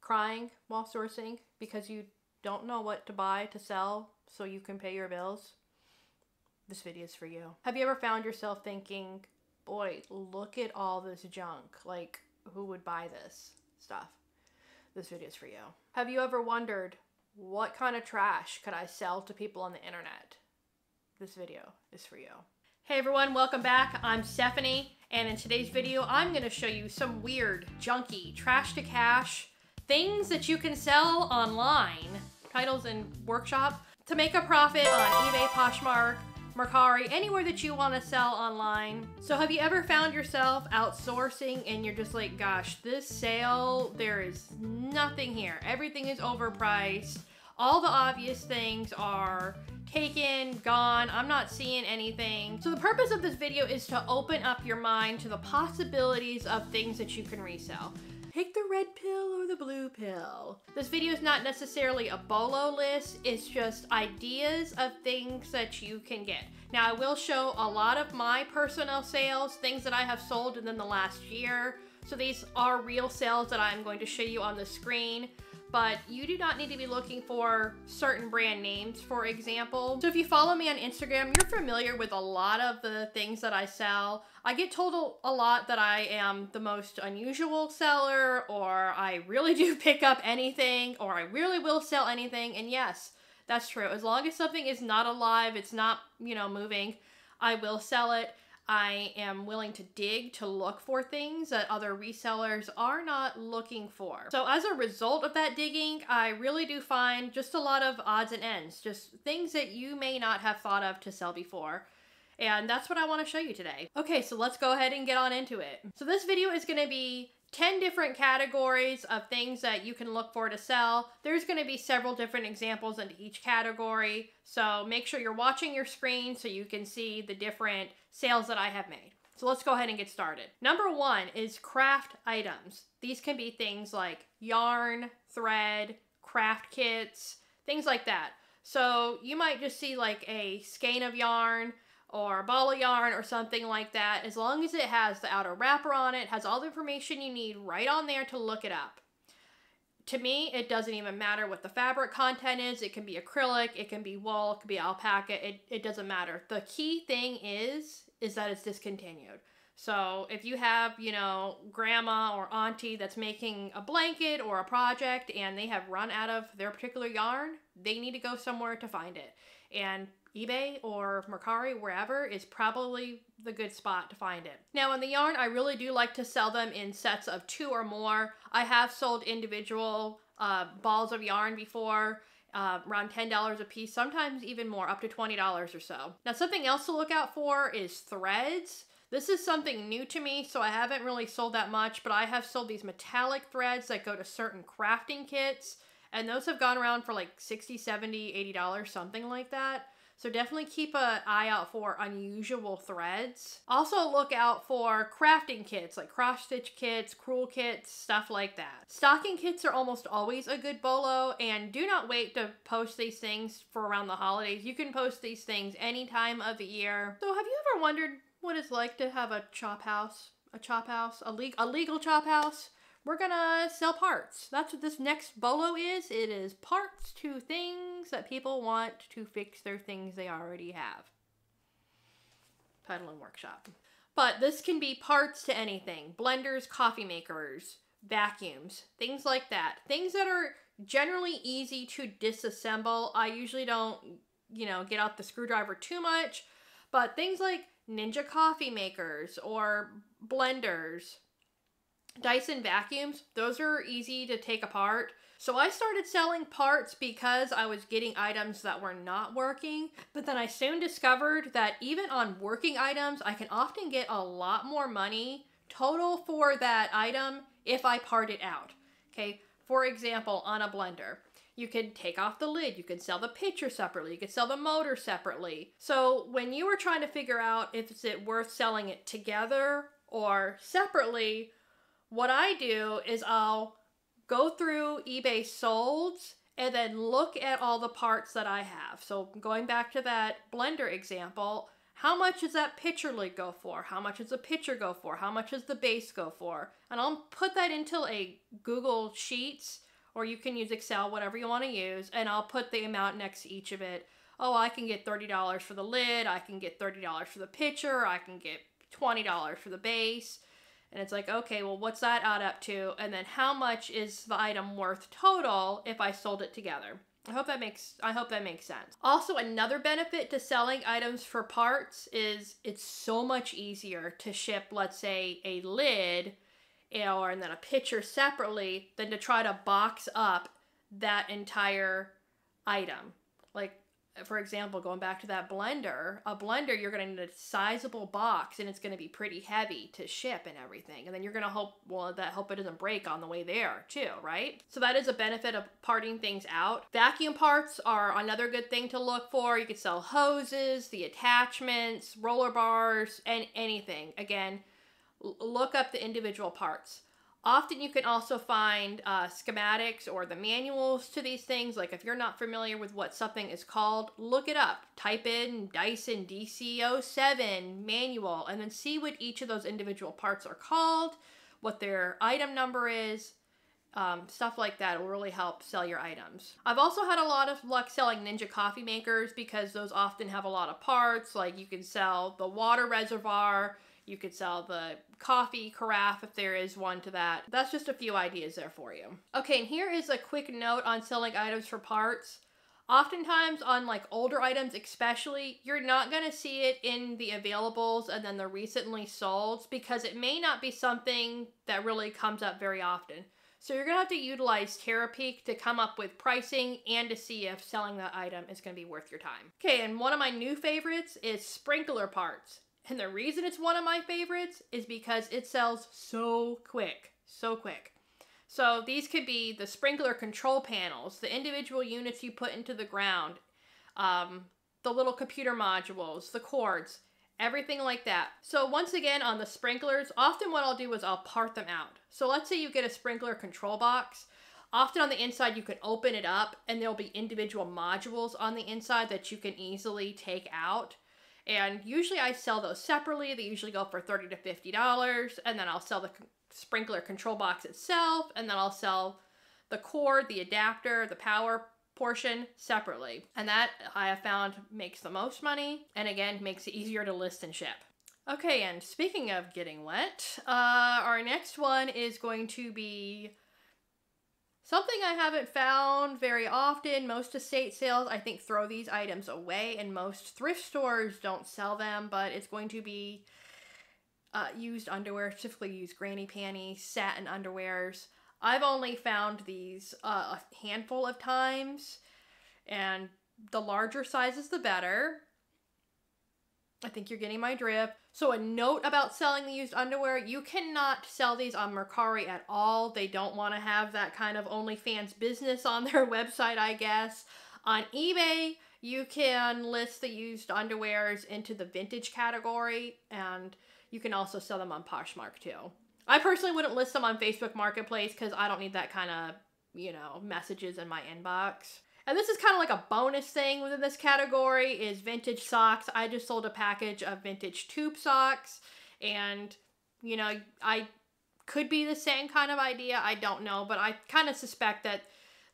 crying while sourcing because you don't know what to buy to sell so you can pay your bills? This video is for you. Have you ever found yourself thinking, boy, look at all this junk. Like, who would buy this stuff? This video is for you. Have you ever wondered, what kind of trash could I sell to people on the internet? This video is for you. Hey everyone, welcome back. I'm Stephanie, and in today's video, I'm gonna show you some weird, junky, trash to cash things that you can sell online, titles and workshop, to make a profit on eBay, Poshmark, Mercari, anywhere that you want to sell online. So have you ever found yourself outsourcing and you're just like, gosh, this sale, there is nothing here. Everything is overpriced. All the obvious things are taken, gone. I'm not seeing anything. So the purpose of this video is to open up your mind to the possibilities of things that you can resell. Take the red pill or the blue pill. This video is not necessarily a bolo list, it's just ideas of things that you can get. Now I will show a lot of my personal sales, things that I have sold within the last year. So these are real sales that I'm going to show you on the screen, but you do not need to be looking for certain brand names, for example. So if you follow me on Instagram, you're familiar with a lot of the things that I sell. I get told a lot that I am the most unusual seller, or I really do pick up anything, or I really will sell anything. And yes, that's true. As long as something is not alive, it's not, moving, I will sell it. I am willing to dig to look for things that other resellers are not looking for. So as a result of that digging, I really do find just a lot of odds and ends, just things that you may not have thought of to sell before. And that's what I want to show you today. Okay, so let's go ahead and get on into it. So this video is going to be 10 different categories of things that you can look for to sell. There's going to be several different examples into each category. So make sure you're watching your screen so you can see the different sales that I have made. So let's go ahead and get started. Number one is craft items. These can be things like yarn, thread, craft kits, things like that. So you might just see like a skein of yarn or a ball of yarn or something like that. As long as it has the outer wrapper on it, has all the information you need right on there to look it up. To me, it doesn't even matter what the fabric content is. It can be acrylic, it can be wool, it can be alpaca, it doesn't matter. The key thing is that it's discontinued. So if you have, grandma or auntie that's making a blanket or a project and they have run out of their particular yarn, they need to go somewhere to find it. And eBay or Mercari, wherever, is probably the good spot to find it. Now in the yarn, I really do like to sell them in sets of 2 or more. I have sold individual balls of yarn before, around $10 a piece, sometimes even more, up to $20 or so. Now something else to look out for is threads. This is something new to me, so I haven't really sold that much, but I have sold these metallic threads that go to certain crafting kits, and those have gone around for like $60, $70, $80, something like that. So definitely keep an eye out for unusual threads. Also look out for crafting kits, like cross-stitch kits, crewel kits, stuff like that. Stocking kits are almost always a good bolo, and do not wait to post these things for around the holidays. You can post these things any time of the year. So have you ever wondered what it's like to have a chop house? A legal chop house? We're gonna sell parts. That's what this next bolo is. It is parts to things that people want to fix their things they already have. Title and workshop. But this can be parts to anything. Blenders, coffee makers, vacuums, things like that. Things that are generally easy to disassemble. I usually don't, get out the screwdriver too much, but things like Ninja coffee makers or blenders, Dyson vacuums, those are easy to take apart. So I started selling parts because I was getting items that were not working, but then I soon discovered that even on working items, I can often get a lot more money total for that item if I part it out. Okay, for example, on a blender, you can take off the lid, you can sell the pitcher separately, you can sell the motor separately. So when you were trying to figure out if it's worth selling it together or separately, what I do is I'll go through eBay solds and then look at all the parts that I have. So going back to that blender example, how much does that pitcher lid go for? How much does the pitcher go for? How much does the base go for? And I'll put that into a Google Sheets or you can use Excel, whatever you want to use, and I'll put the amount next to each of it. Oh, I can get $30 for the lid, I can get $30 for the pitcher, I can get $20 for the base. And it's like, okay, well, what's that add up to? And then how much is the item worth total if I sold it together? I hope that makes sense. Also, another benefit to selling items for parts is it's so much easier to ship, let's say, a lid and then a pitcher separately than to try to box up that entire item. Like, for example, going back to that blender, a blender, you're going to need a sizable box and it's going to be pretty heavy to ship and everything. And then you're going to hope it doesn't break on the way there too, right? So that is a benefit of parting things out. Vacuum parts are another good thing to look for. You could sell hoses, the attachments, roller bars, and anything. Again, look up the individual parts. Often you can also find schematics or the manuals to these things. Like if you're not familiar with what something is called, look it up. Type in Dyson DC07 manual and then see what each of those individual parts are called, what their item number is. Stuff like that will really help sell your items. I've also had a lot of luck selling Ninja coffee makers because those often have a lot of parts. Like you can sell the water reservoir, you could sell the coffee carafe if there is one to that. That's just a few ideas there for you. Okay, and here is a quick note on selling items for parts. Oftentimes on like older items especially, you're not going to see it in the availables and then the recently solds because it may not be something that really comes up very often. So you're going to have to utilize Terapeak to come up with pricing and to see if selling that item is going to be worth your time. Okay, and one of my new favorites is sprinkler parts. And the reason it's one of my favorites is because it sells so quick, so quick. So these could be the sprinkler control panels, the individual units you put into the ground, the little computer modules, the cords, everything like that. So once again, on the sprinklers, often what I'll do is I'll part them out. So let's say you get a sprinkler control box. Often on the inside, you can open it up and there'll be individual modules on the inside that you can easily take out. And usually I sell those separately. They usually go for $30 to $50. And then I'll sell the sprinkler control box itself. And then I'll sell the cord, the adapter, the power portion separately. And that I have found makes the most money. And again, makes it easier to list and ship. Okay, and speaking of getting wet, our next one is going to be something I haven't found very often. Most estate sales, I think, throw these items away, and most thrift stores don't sell them, but it's going to be used underwear, typically used granny panties, satin underwears. I've only found these a handful of times, and the larger sizes, the better. I think you're getting my drift. So a note about selling the used underwear, you cannot sell these on Mercari at all. They don't want to have that kind of OnlyFans business on their website, I guess. On eBay, you can list the used underwears into the vintage category, and you can also sell them on Poshmark too. I personally wouldn't list them on Facebook Marketplace because I don't need that kind of, messages in my inbox. And this is kind of like a bonus thing within this category is vintage socks. I just sold a package of vintage tube socks, and, I could be the same kind of idea. I don't know, but I kind of suspect that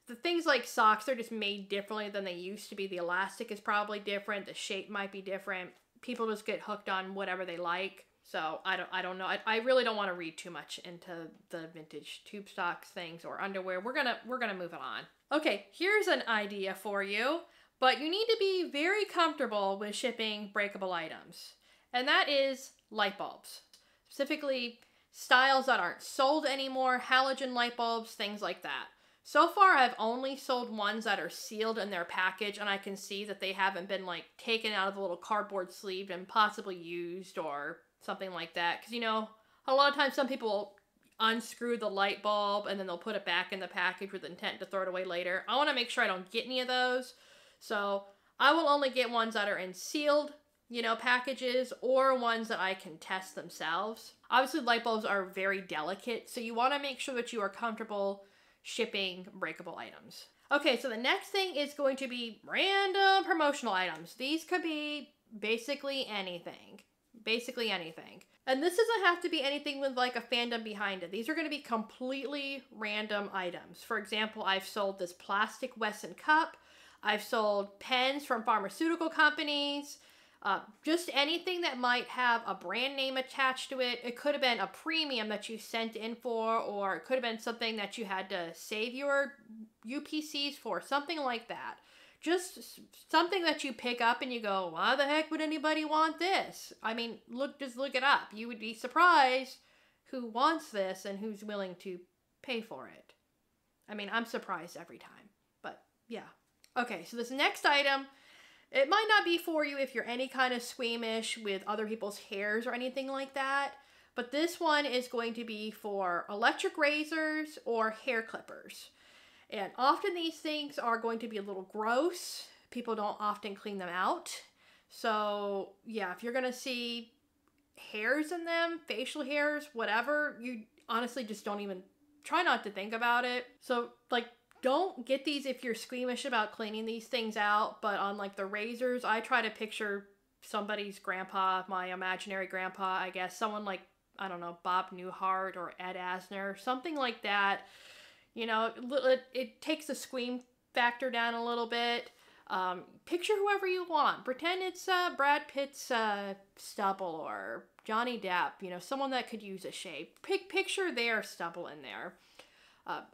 the things like socks, they're just made differently than they used to be. The elastic is probably different. The shape might be different. People just get hooked on whatever they like. So I don't know. I really don't want to read too much into the vintage tube socks things or underwear. We're gonna move it on. Okay, here's an idea for you, but you need to be very comfortable with shipping breakable items, and that is light bulbs. Specifically, styles that aren't sold anymore, halogen light bulbs, things like that. So far, I've only sold ones that are sealed in their package, and I can see that they haven't been taken out of the little cardboard sleeve and possibly used or something like that. Because, a lot of times some people unscrew the light bulb and then they'll put it back in the package with the intent to throw it away later. I want to make sure I don't get any of those. So I will only get ones that are in sealed, packages, or ones that I can test themselves. Obviously, light bulbs are very delicate, so you want to make sure that you are comfortable shipping breakable items. Okay, so the next thing is going to be random promotional items. These could be basically anything. Basically anything. And this doesn't have to be anything with like a fandom behind it. These are going to be completely random items. For example, I've sold this plastic Wesson cup. I've sold pens from pharmaceutical companies. Just anything that might have a brand name attached to it. It could have been a premium that you sent in for, or it could have been something that you had to save your UPCs for, something like that. Just something that you pick up and you go, why the heck would anybody want this? I mean, just look it up. You would be surprised who wants this and who's willing to pay for it. I mean, I'm surprised every time, but yeah. Okay, so this next item, it might not be for you if you're any kind of squeamish with other people's hairs or anything like that, but this one is going to be for electric razors or hair clippers. And often these things are going to be a little gross. People don't often clean them out. So yeah, if you're going to see hairs in them, facial hairs, whatever, you honestly just don't even try not to think about it. So like, don't get these if you're squeamish about cleaning these things out. But on like the razors, I try to picture somebody's grandpa, my imaginary grandpa, I guess. Someone like, I don't know, Bob Newhart or Ed Asner, something like that. You know, it takes the squeam factor down a little bit. Picture whoever you want. Pretend it's Brad Pitt's stubble or Johnny Depp, you know, someone that could use a shave. Picture their stubble in there.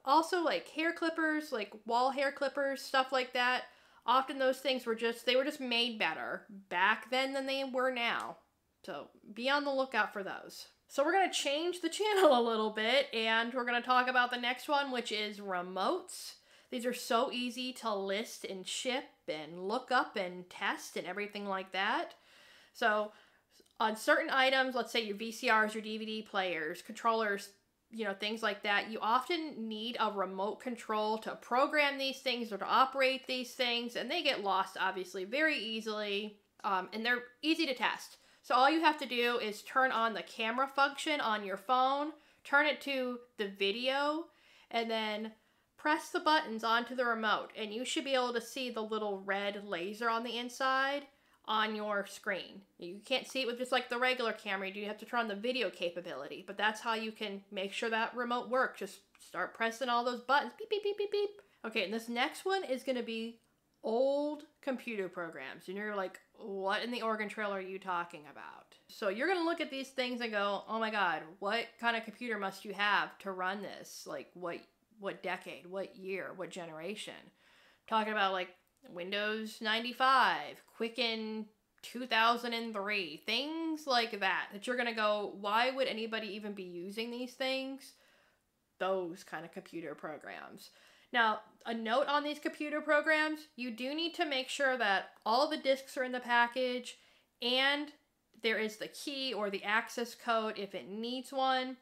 Also, like hair clippers, like wall hair clippers, stuff like that. Often those things were just made better back then than they were now. So be on the lookout for those. So we're going to change the channel a little bit, and we're going to talk about the next one, which is remotes. These are so easy to list and ship and look up and test and everything like that. So on certain items, let's say your VCRs, your DVD players, controllers, you know, things like that, you often need a remote control to program these things or to operate these things, and they get lost, obviously, very easily, and they're easy to test. So all you have to do is turn on the camera function on your phone, turn it to the video, and then press the buttons onto the remote, and you should be able to see the little red laser on the inside on your screen. You can't see it with just like the regular camera. You have to turn on the video capability, but that's how you can make sure that remote works. Just start pressing all those buttons. Beep, beep, beep, beep, beep. Okay, and this next one is going to be old computer programs. And you're like, what in the Oregon Trail are you talking about? So you're going to look at these things and go, oh my God, what kind of computer must you have to run this? Like what decade, what year, what generation? Talking about like Windows 95, Quicken 2003, things like that you're going to go, why would anybody even be using these things? Those kind of computer programs. Now, a note on these computer programs, you do need to make sure that all the discs are in the package and there is the key or the access code if it needs one.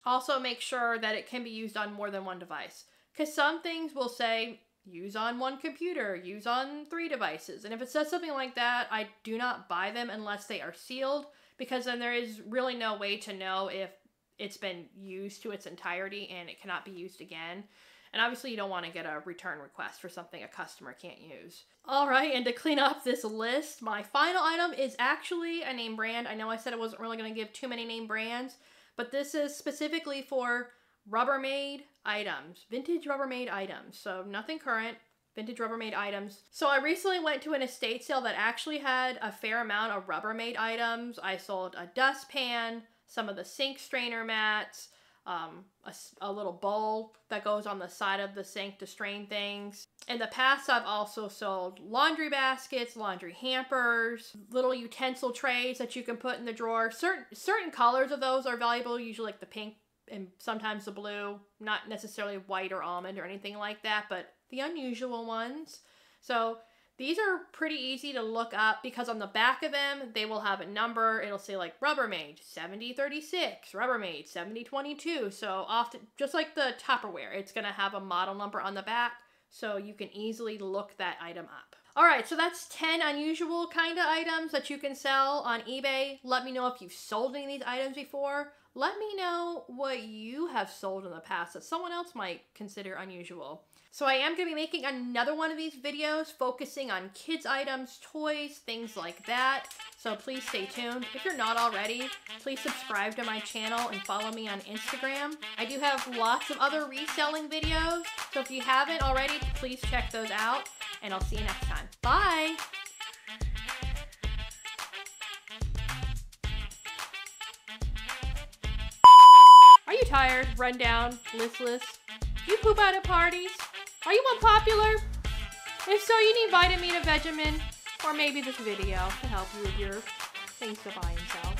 Also, make sure that it can be used on more than one device, because some things will say use on one computer, use on 3 devices. And if it says something like that, I do not buy them unless they are sealed, because then there is really no way to know if it's been used to its entirety and it cannot be used again. And obviously you don't want to get a return request for something a customer can't use. All right, and to clean up this list, my final item is actually a name brand. I know I said I wasn't really going to give too many name brands, but this is specifically for Rubbermaid Items, vintage Rubbermaid Items. So nothing current, vintage Rubbermaid Items. So I recently went to an estate sale that actually had a fair amount of Rubbermaid items. I sold a dustpan, some of the sink strainer mats, a little bowl that goes on the side of the sink to strain things. In the past, I've also sold laundry baskets, laundry hampers, little utensil trays that you can put in the drawer. Certain colors of those are valuable, usually like the pink and sometimes the blue, not necessarily white or almond or anything like that, but the unusual ones. So these are pretty easy to look up because on the back of them, they will have a number. It'll say like Rubbermaid 7036, Rubbermaid 7022. So often, just like the Tupperware, it's going to have a model number on the back, so you can easily look that item up. All right, so that's 10 unusual kind of items that you can sell on eBay. Let me know if you've sold any of these items before. Let me know what you have sold in the past that someone else might consider unusual. So I am going to be making another one of these videos focusing on kids items, toys, things like that. So please stay tuned. If you're not already, please subscribe to my channel and follow me on Instagram. I do have lots of other reselling videos. So if you haven't already, please check those out. And I'll see you next time. Bye! Are you tired, run down, listless? Do you poop out at parties? Are you unpopular? If so, you need vitamin, a Vegemin, or maybe this video to help you with your things to buy and sell.